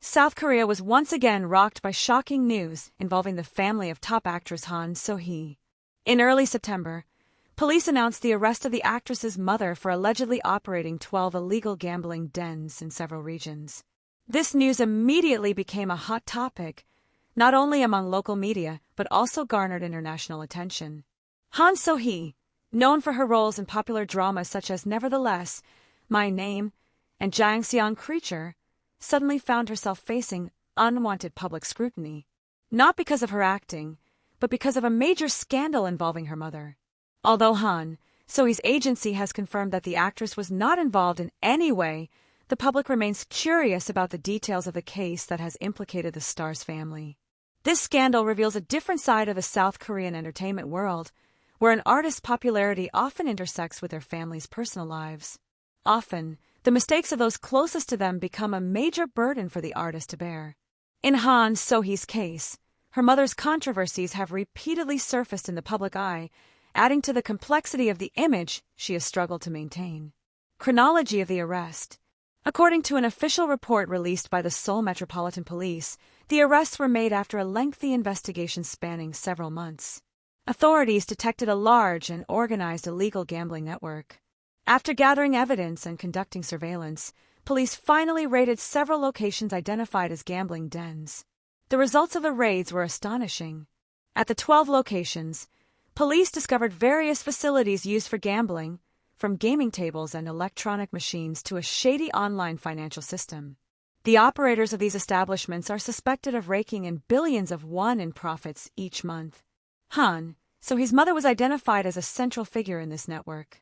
South Korea was once again rocked by shocking news involving the family of top actress Han So Hee. In early September, police announced the arrest of the actress's mother for allegedly operating 12 illegal gambling dens in several regions. This news immediately became a hot topic, not only among local media but also garnered international attention. Han So Hee, known for her roles in popular dramas such as Nevertheless, My Name, and Jangseong Creature, suddenly found herself facing unwanted public scrutiny, not because of her acting, but because of a major scandal involving her mother. Although Han So Hee's agency has confirmed that the actress was not involved in any way, the public remains curious about the details of the case that has implicated the star's family. This scandal reveals a different side of the South Korean entertainment world, where an artist's popularity often intersects with their family's personal lives. Often, the mistakes of those closest to them become a major burden for the artist to bear. In Han So Hee's case, her mother's controversies have repeatedly surfaced in the public eye, adding to the complexity of the image she has struggled to maintain. Chronology of the arrest. According to an official report released by the Seoul Metropolitan Police, the arrests were made after a lengthy investigation spanning several months. Authorities detected a large and organized illegal gambling network. After gathering evidence and conducting surveillance, police finally raided several locations identified as gambling dens. The results of the raids were astonishing. At the 12 locations, police discovered various facilities used for gambling, from gaming tables and electronic machines to a shady online financial system. The operators of these establishments are suspected of raking in billions of won in profits each month. Han So Hee's mother was identified as a central figure in this network.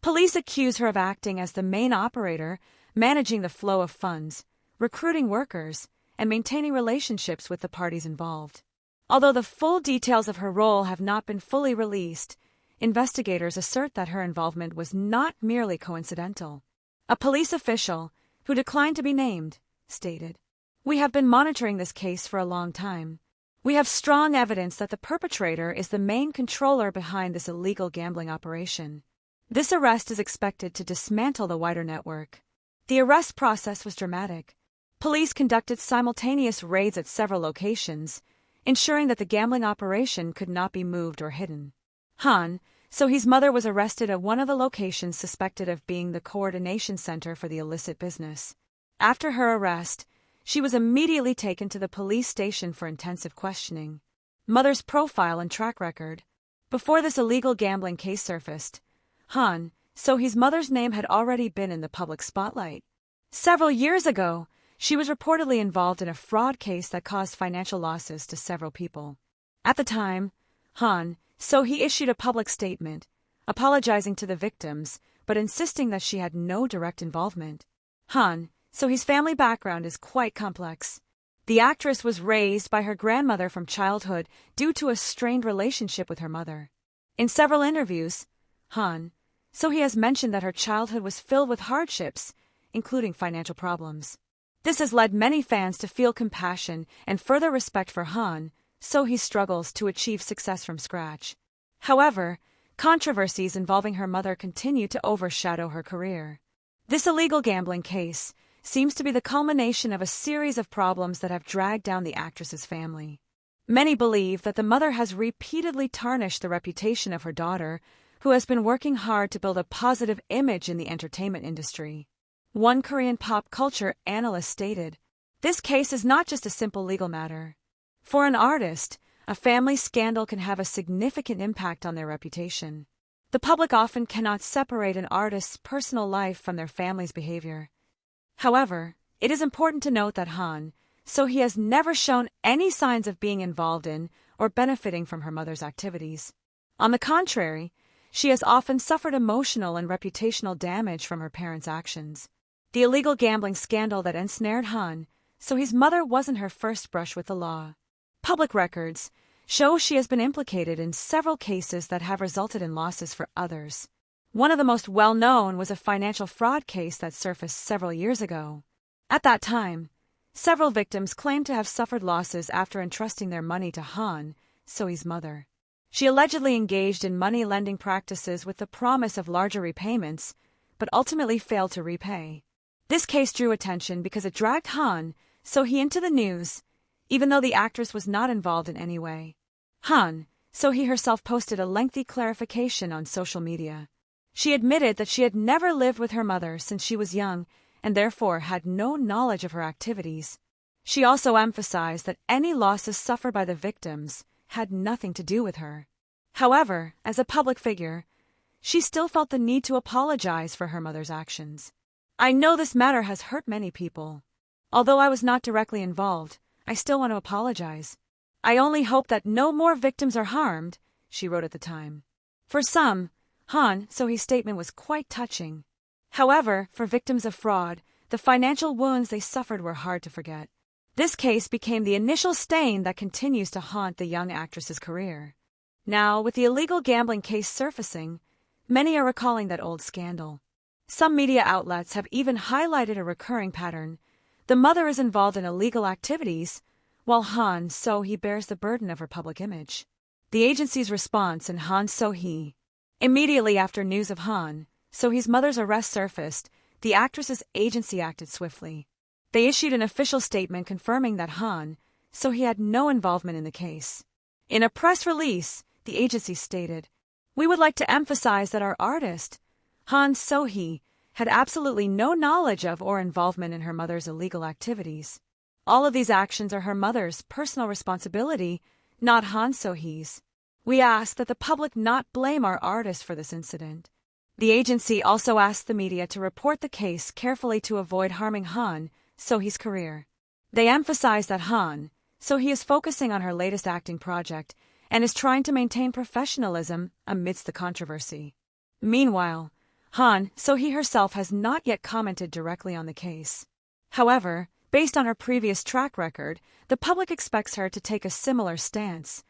Police accuse her of acting as the main operator, managing the flow of funds, recruiting workers, and maintaining relationships with the parties involved. Although the full details of her role have not been fully released, investigators assert that her involvement was not merely coincidental. A police official, who declined to be named, stated, "We have been monitoring this case for a long time. We have strong evidence that the perpetrator is the main controller behind this illegal gambling operation. This arrest is expected to dismantle the wider network." The arrest process was dramatic. Police conducted simultaneous raids at several locations, ensuring that the gambling operation could not be moved or hidden. Han So Hee's mother was arrested at one of the locations suspected of being the coordination center for the illicit business. After her arrest, she was immediately taken to the police station for intensive questioning. Mother's profile and track record. Before this illegal gambling case surfaced, Han So Hee's mother's name had already been in the public spotlight. Several years ago, she was reportedly involved in a fraud case that caused financial losses to several people. At the time, Han So Hee issued a public statement, apologizing to the victims, but insisting that she had no direct involvement. Han So Hee's family background is quite complex. The actress was raised by her grandmother from childhood due to a strained relationship with her mother. In several interviews, Han So Hee has mentioned that her childhood was filled with hardships, including financial problems. This has led many fans to feel compassion and further respect for Han So Hee's struggles to achieve success from scratch. However, controversies involving her mother continue to overshadow her career. This illegal gambling case seems to be the culmination of a series of problems that have dragged down the actress's family. Many believe that the mother has repeatedly tarnished the reputation of her daughter, who has been working hard to build a positive image in the entertainment industry. One Korean pop culture analyst stated, "This case is not just a simple legal matter. For an artist, a family scandal can have a significant impact on their reputation. The public often cannot separate an artist's personal life from their family's behavior." However, it is important to note that Han So Hee has never shown any signs of being involved in or benefiting from her mother's activities. On the contrary, she has often suffered emotional and reputational damage from her parents' actions. The illegal gambling scandal that ensnared Han So Hee's mother wasn't her first brush with the law. Public records show she has been implicated in several cases that have resulted in losses for others. One of the most well-known was a financial fraud case that surfaced several years ago. At that time, several victims claimed to have suffered losses after entrusting their money to Han So Hee's mother. She allegedly engaged in money lending practices with the promise of larger repayments, but ultimately failed to repay. This case drew attention because it dragged Han So Hee into the news, even though the actress was not involved in any way. Han So Hee herself posted a lengthy clarification on social media. She admitted that she had never lived with her mother since she was young and therefore had no knowledge of her activities. She also emphasized that any losses suffered by the victims had nothing to do with her. However, as a public figure, she still felt the need to apologize for her mother's actions. "I know this matter has hurt many people. Although I was not directly involved, I still want to apologize. I only hope that no more victims are harmed," she wrote at the time. For some, Han So Hee's statement was quite touching. However, for victims of fraud, the financial wounds they suffered were hard to forget. This case became the initial stain that continues to haunt the young actress's career. Now, with the illegal gambling case surfacing, many are recalling that old scandal. Some media outlets have even highlighted a recurring pattern. The mother is involved in illegal activities, while Han So Hee bears the burden of her public image. The agency's response in Han So Hee. Immediately after news of Han So Hee's mother's arrest surfaced, the actress's agency acted swiftly. They issued an official statement confirming that Han So Hee had no involvement in the case. In a press release, the agency stated, "We would like to emphasize that our artist, Han So Hee, had absolutely no knowledge of or involvement in her mother's illegal activities. All of these actions are her mother's personal responsibility, not Han So Hee's. We ask that the public not blame our artist for this incident." The agency also asked the media to report the case carefully to avoid harming Han So Hee's career. They emphasized that Han So Hee is focusing on her latest acting project and is trying to maintain professionalism amidst the controversy. Meanwhile, Han So Hee herself has not yet commented directly on the case. However, based on her previous track record, the public expects her to take a similar stance,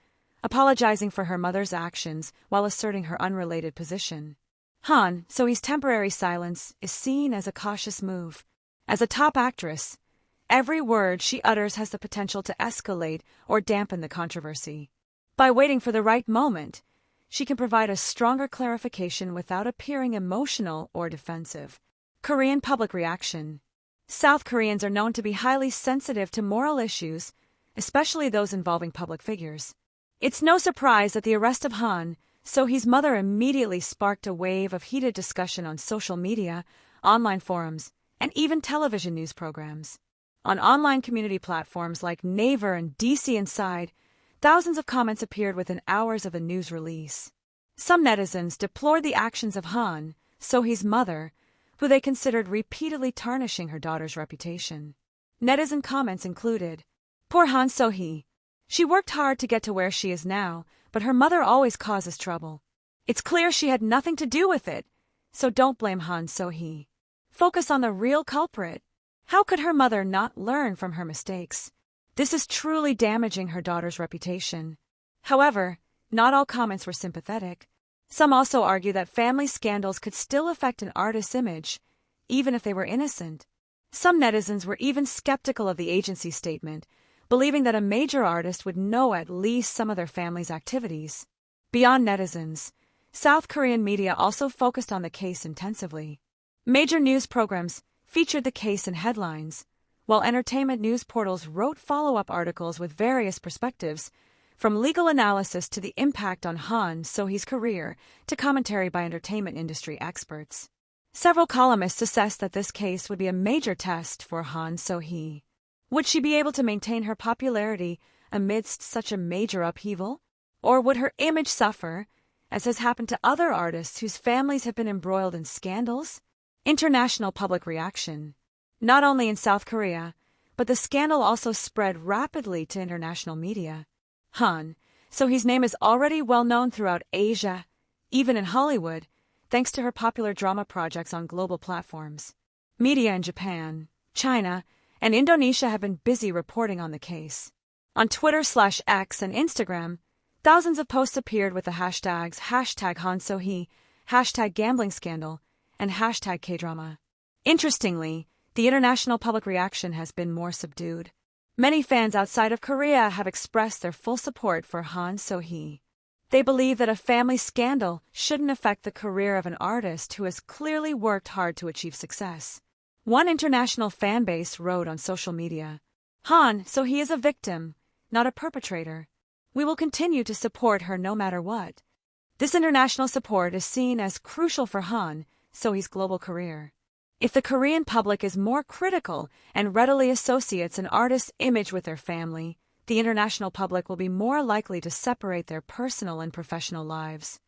apologizing for her mother's actions while asserting her unrelated position. Han So Hee's temporary silence is seen as a cautious move. As a top actress, every word she utters has the potential to escalate or dampen the controversy. By waiting for the right moment, she can provide a stronger clarification without appearing emotional or defensive. Korean public reaction. South Koreans are known to be highly sensitive to moral issues, especially those involving public figures. It's no surprise that the arrest of Han So Hee's mother immediately sparked a wave of heated discussion on social media, online forums, and even television news programs. On online community platforms like Naver and DC Inside, thousands of comments appeared within hours of the news release. Some netizens deplored the actions of Han So Hee's mother, who they considered repeatedly tarnishing her daughter's reputation. Netizen comments included, "Poor Han So Hee. She worked hard to get to where she is now, but her mother always causes trouble. It's clear she had nothing to do with it, so don't blame Han So Hee. Focus on the real culprit. How could her mother not learn from her mistakes? This is truly damaging her daughter's reputation." However, not all comments were sympathetic. Some also argue that family scandals could still affect an artist's image, even if they were innocent. Some netizens were even skeptical of the agency's statement, believing that a major artist would know at least some of their family's activities. Beyond netizens, South Korean media also focused on the case intensively. Major news programs featured the case in headlines, while entertainment news portals wrote follow-up articles with various perspectives, from legal analysis to the impact on Han So Hee's career to commentary by entertainment industry experts. Several columnists assessed that this case would be a major test for Han So Hee. Would she be able to maintain her popularity amidst such a major upheaval? Or would her image suffer, as has happened to other artists whose families have been embroiled in scandals? International public reaction. Not only in South Korea, but the scandal also spread rapidly to international media. Han So Hee's name is already well known throughout Asia, even in Hollywood, thanks to her popular drama projects on global platforms. Media in Japan, China, and Indonesia have been busy reporting on the case. On Twitter/X and Instagram, thousands of posts appeared with the hashtags #HanSoHee, #GamblingScandal, and #Kdrama. Interestingly, the international public reaction has been more subdued. Many fans outside of Korea have expressed their full support for Han So Hee. They believe that a family scandal shouldn't affect the career of an artist who has clearly worked hard to achieve success. One international fan base wrote on social media, Han So Hee is a victim, not a perpetrator. We will continue to support her no matter what. This international support is seen as crucial for Han So Hee's global career. If the Korean public is more critical and readily associates an artist's image with their family, the international public will be more likely to separate their personal and professional lives.